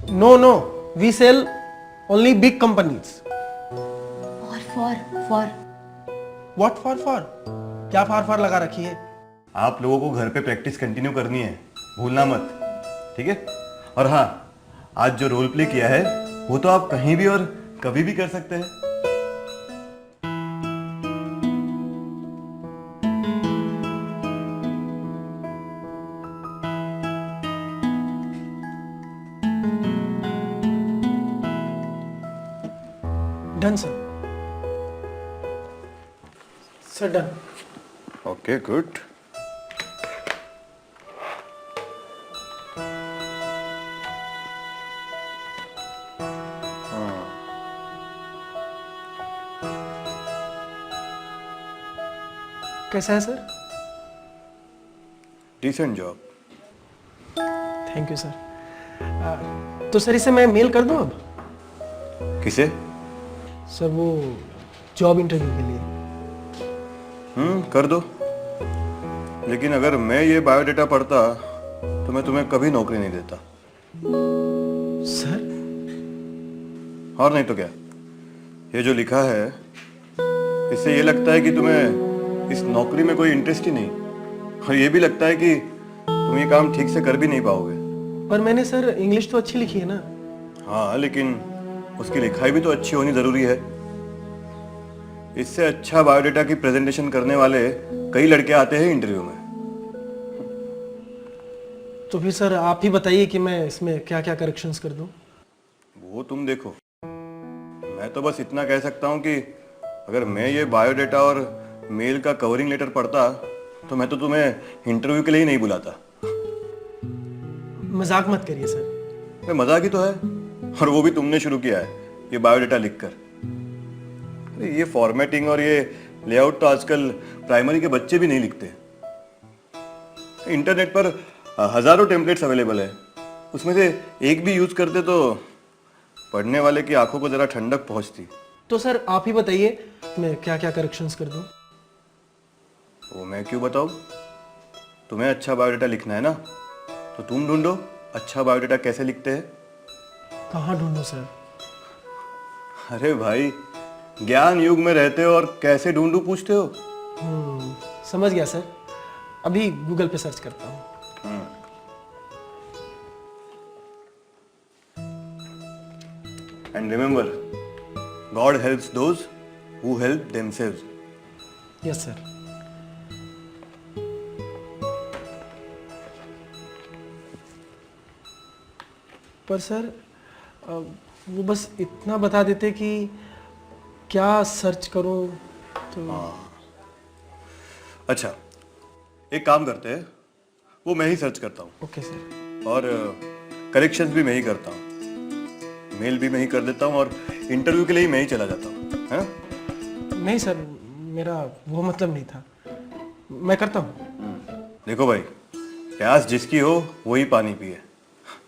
No, we sell only big companies. और for What for? क्या फार लगा रखी है? आप लोगों को घर पे प्रैक्टिस कंटिन्यू करनी है, भूलना मत, ठीक है? और हाँ, आज जो रोल प्ले किया है वो तो आप कहीं भी और कभी भी कर सकते हैं। Done, sir. Sir, done. Okay, good. कैसा है sir? Decent job. Thank you sir. तो सर इसे मैं मेल कर दूं अब? किसे? सर वो जॉब इंटरव्यू के लिए। कर दो। लेकिन अगर मैं ये बायोडेटा पढ़ता तो मैं तुम्हें कभी नौकरी नहीं देता। सर और नहीं तो क्या, ये जो लिखा है इससे ये लगता है कि तुम्हें इस नौकरी में कोई इंटरेस्ट ही नहीं, और ये भी लगता है कि तुम ये काम ठीक से कर भी नहीं पाओगे। पर मैंने सर इंग्लिश तो अच्छी लिखी है ना? हाँ, लेकिन उसकी लिखाई भी तो अच्छी होनी जरूरी है। इससे अच्छा बायोडेटा की प्रेजेंटेशन करने वाले कई लड़के आते हैं इंटरव्यू में। तो फिर सर आप ही बताइए कि मैं इसमें क्या क्या करेक्शंस कर दूं? वो तुम देखो। मैं तो बस इतना कह सकता हूँ कि अगर मैं ये बायोडेटा और मेल का कवरिंग लेटर पढ़ता तो मैं तो तुम्हें इंटरव्यू के लिए ही नहीं बुलाता। मजाक मत करिए सर। अरे मजाक ही तो है, और वो भी तुमने शुरू किया है ये बायोडेटा लिखकर। अरे ये फॉर्मेटिंग और ये लेआउट तो आजकल प्राइमरी के बच्चे भी नहीं लिखते। इंटरनेट पर हजारों टेम्पलेट्स अवेलेबल है, उसमें से एक भी यूज करते तो पढ़ने वाले की आंखों को जरा ठंडक पहुंचती। तो सर आप ही बताइए मैं क्या क्या करेक्शंस कर दूं? वो मैं क्यों बताऊं? तुम्हें अच्छा बायोडेटा लिखना है ना, तो तुम ढूंढो अच्छा बायोडेटा कैसे लिखते हैं। कहाँ ढूंढूं सर? अरे भाई, ज्ञान युग में रहते हो और कैसे ढूंढूं पूछते हो? समझ गया सर, अभी गूगल पे सर्च करता हूँ। And remember, God helps those who help themselves. Yes sir. पर सर वो बस इतना बता देते कि क्या सर्च करूं तो। अच्छा, एक काम करते हैं, वो मैं ही सर्च करता हूँ ओके सर। और करेक्शंस भी मैं ही करता हूँ, मेल भी मैं ही कर देता हूँ और इंटरव्यू के लिए ही मैं ही चला जाता हूँ। हाँ? नहीं सर, मेरा वो मतलब नहीं था, मैं करता हूँ। देखो भाई, प्यास जिसकी हो वही पानी पिए।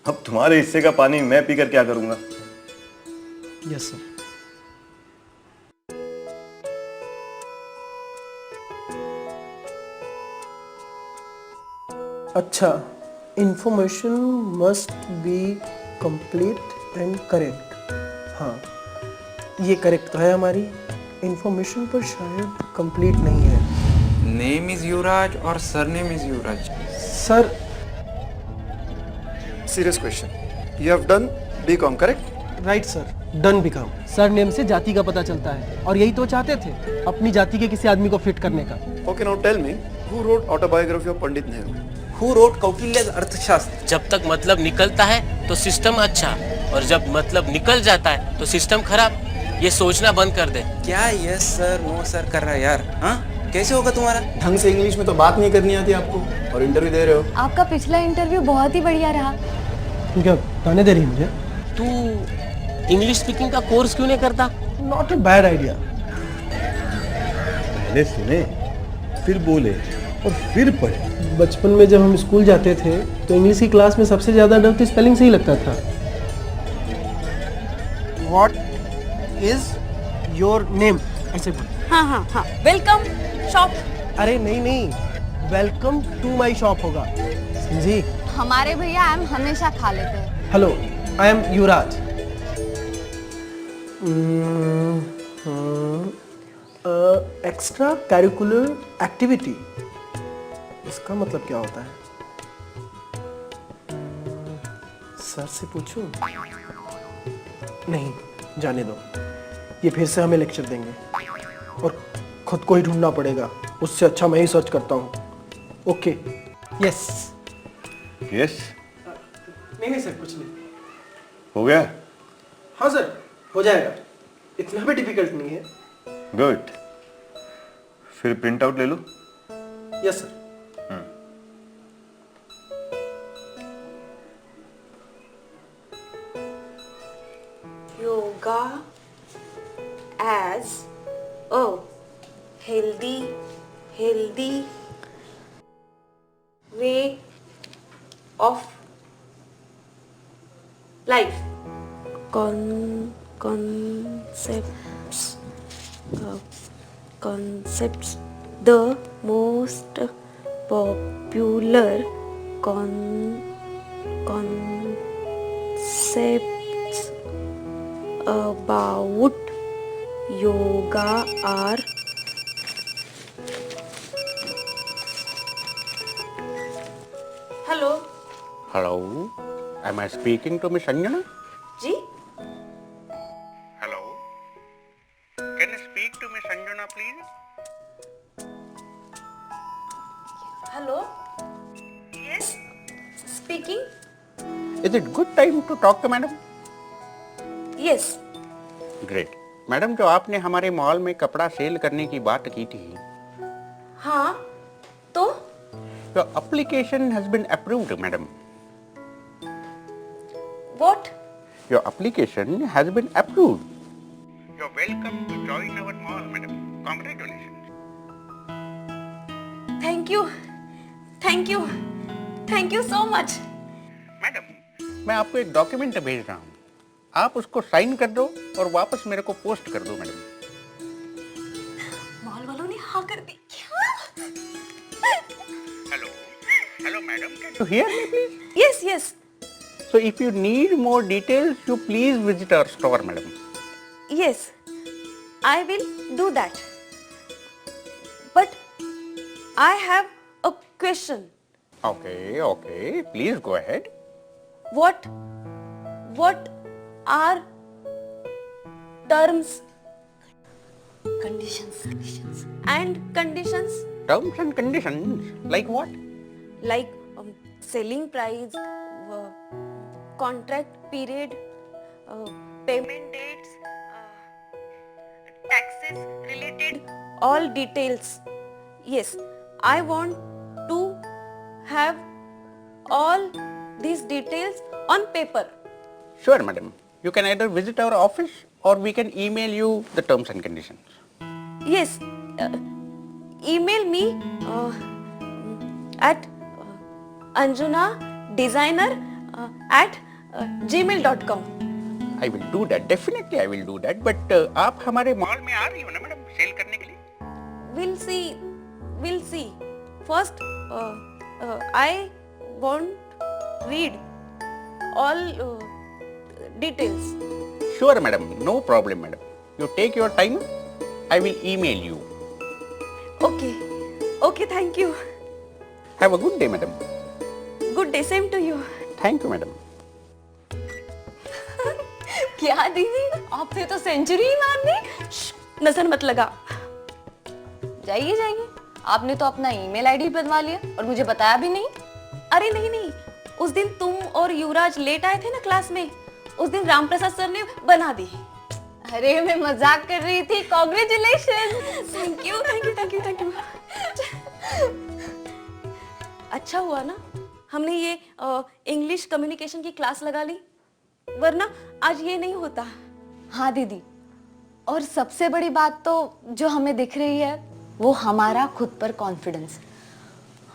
अब तुम्हारे हिस्से का पानी मैं पीकर क्या करूंगा? Yes sir. अच्छा, information must be complete and correct. हाँ, ये करेक्ट तो है हमारी, इंफॉर्मेशन पर शायद कंप्लीट नहीं है। नेम इज युवराज और surname is Yuvraj. Sir Serious question. You have done BCom, correct? Right sir, done become. Sir name से जाति का पता चलता है, और यही तो चाहते थे, अपनी जाति के किसी आदमी को फिट करने का। Okay, now tell me, who wrote autobiography of Pandit Nehru? Who wrote Kautilya अर्थशास्त्र। जब तक मतलब निकलता है तो सिस्टम अच्छा, और जब मतलब निकल जाता है तो सिस्टम खराब। ये सोचना बंद कर दे। क्या यस सर नो सर कर रहा है यार? हाँ, कैसे होगा तुम्हारा? ढंग से इंग्लिश में तो बात नहीं करनी आती आपको, और इंटरव्यू दे रहे हो। आपका पिछला इंटरव्यू बहुत ही बढ़िया रहा। तुम क्या ताने दे रही है मुझे? तू इंग्लिश स्पीकिंग का कोर्स क्यों नहीं करता? Not a bad idea. पहले सुने, फिर बोले और फिर पढ़े। बचपन में जब हम स्कूल जाते थे तो इंग्लिश की क्लास में सबसे ज्यादा डर तो स्पेलिंग से ही लगता था। What is your name? ऐसे बोल। हाँ, वेलकम शॉप। अरे नहीं, वेलकम टू माय शॉप होगा, समझी? हमारे भैया हम हमेशा खा लेते हैं। Hello, I am Yuvraj. Extra curricular activity, इसका मतलब क्या होता है? सर से पूछूं? नहीं, जाने दो, ये फिर से हमें लेक्चर देंगे और खुद को ही ढूंढना पड़ेगा। उससे अच्छा मैं ही सर्च करता हूँ। Okay, yes. यस, नहीं सर, कुछ नहीं। हो गया? हाँ सर, हो जाएगा, इतना भी डिफिकल्ट नहीं है। गुड, फिर प्रिंट आउट ले लो। Yes sir. Yoga as a healthy way of life. Concepts. The most popular concepts about yoga are hello Hello, am I speaking to Miss Anjana? ji Hello, can I speak to Miss Anjana, please? hello yes speaking Is it good time to talk to Madam? yes Great. Madam, जो आपने हमारे mall में कपड़ा cell करने की बात की थी, हाँ तो your application has been approved, madam. what Your application has been approved. You're welcome to join our mall, madam. Congratulations. thank you so much madam, मैं आपको एक डॉक्यूमेंट भेज रहा हूँ, आप उसको साइन कर दो और वापस मेरे को पोस्ट कर दो मैडम। मॉल वालों ने हाँ कर दी Hello madam, can you hear me please? yes So if you need more details, you please visit our store, madam. yes I will do that but I have a question Okay, please go ahead. what are terms conditions and conditions Terms and conditions, like what? like selling price contract period payment dates taxes related all details yes I want to have all these details on paper Sure, madam. You can either visit our office or we can email you the terms and conditions. yes email me at anjunadesigner@gmail.com I will do that. Definitely I will do that. But आप हमारे mall में आ रही हो ना madam cell करने के लिए? we'll see first I won't read all details Sure, madam. No problem, madam. You take your time. I will email you. okay thank you Have a good day, madam. good day same to you Thank you, madam. क्या दीदी, आपने तो century ही मार दी। नजर मत लगा जाइए, आपने तो अपना ईमेल आईडी बदलवा लिया और मुझे बताया भी नहीं। अरे नहीं उस दिन तुम और युवराज लेट आए थे ना क्लास में उस दिन रामप्रसाद सर ने बना दी अरे मैं मजाक कर रही थी। कॉन्ग्रेचुलेशन। थैंक यू अच्छा हुआ ना हमने ये इंग्लिश कम्युनिकेशन की क्लास लगा ली वरना आज ये नहीं होता हाँ दीदी, और सबसे बड़ी बात तो जो हमें दिख रही है वो हमारा खुद पर कॉन्फिडेंस।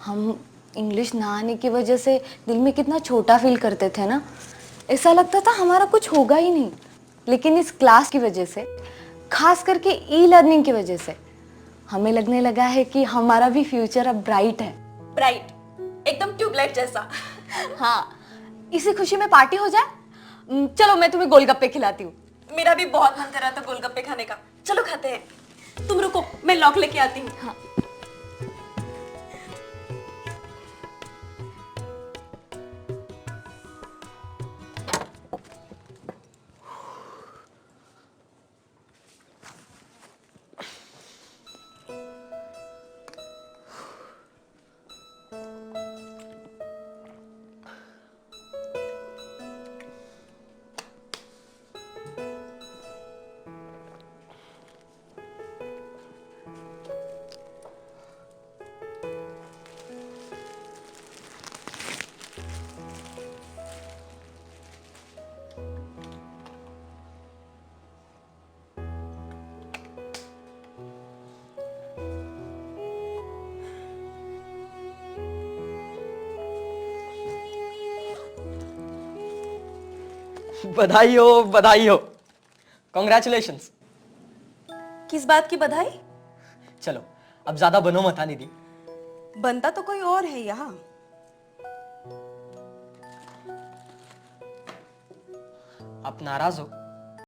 हम इंग्लिश ना आने की वजह से दिल में कितना छोटा फील करते थे ना, ऐसा लगता था हमारा कुछ होगा ही नहीं। लेकिन इस क्लास की वजह से, खास करके ई लर्निंग की वजह से, हमें लगने लगा है कि हमारा भी फ्यूचर अब ब्राइट है। ब्राइट एकदम ट्यूबलाइट जैसा। हाँ, इसी खुशी में पार्टी हो जाए। चलो मैं तुम्हें गोलगप्पे खिलाती हूँ। मेरा भी बहुत मन कर रहा था गोलगप्पे खाने का। चलो खाते हैं। तुम रुको, मैं लॉक लेके आती हूँ। हाँ। बधाई हो, बधाई हो। कॉन्ग्रेचुलेशंस। किस बात की बधाई? चलो अब ज्यादा बनो मत हाँ दीदी। बनता तो कोई और है यहाँ। आप नाराज हो?